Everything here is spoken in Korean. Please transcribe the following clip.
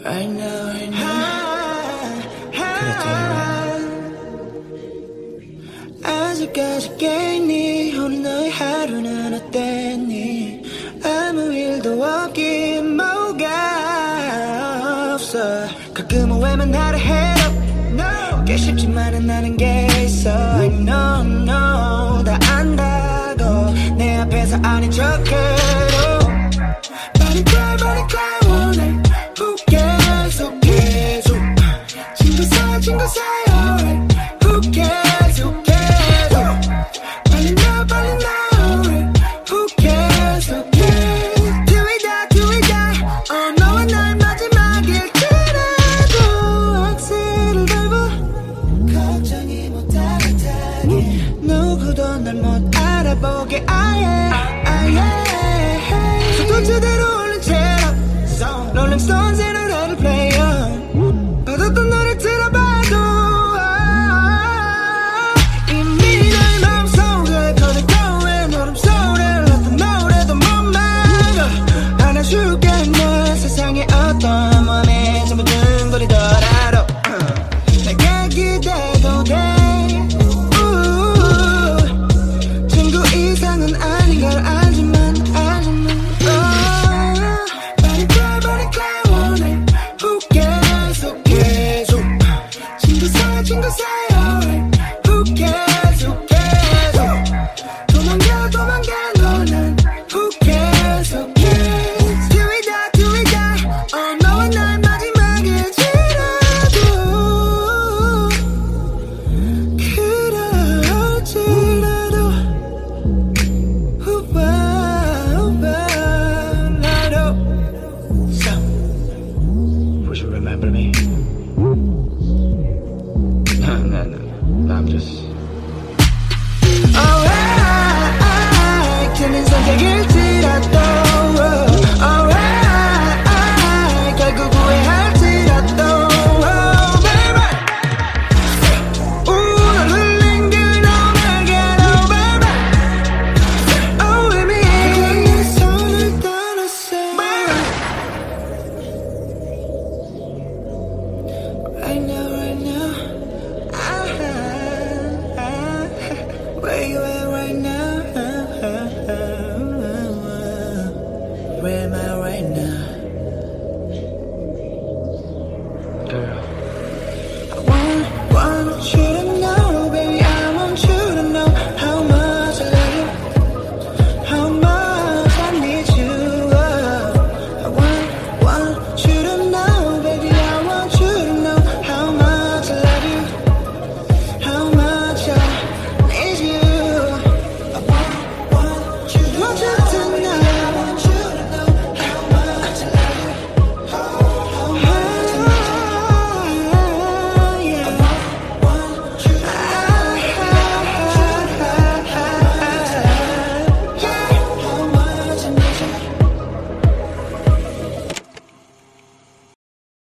I know 그래 아직까지 깨있니 오늘 너의 하루는 어땠니 아무 일도 없긴 뭐가 없어 가끔은 왜만 나를 해도 no. 꽤 쉽지만은 나는 게 있어 I know no 다 안다고 내 앞에서 아닌 척해도 Body cry 오늘 계속 친구 사이 alright Who cares 빨리 나 Who cares Do we die 너와 나의 마지막일지라도 악셀을 밟아 걱정이 못하게 누구도 날 못 알아보게 아예 소도 제대로 올린 채로 Rolling Stones의 노래를 play 받았던 노래 들어봐도 이미 내 마음속에 거듭거린 울음소리를 어떤 노래도 못 막아 안아줄게 내 세상에 어떤 마음에 전부 둥거리더라도 내게 기대도 돼 친구 이상은 아닌 걸 알지만 친구 사이 alright Who cares 도망가 너는 Who cares Do we die 너와 나의 마지막일지라도 그럴지라도 나도 So would you remember me? No, I'm just. Oh, I can 선택일지.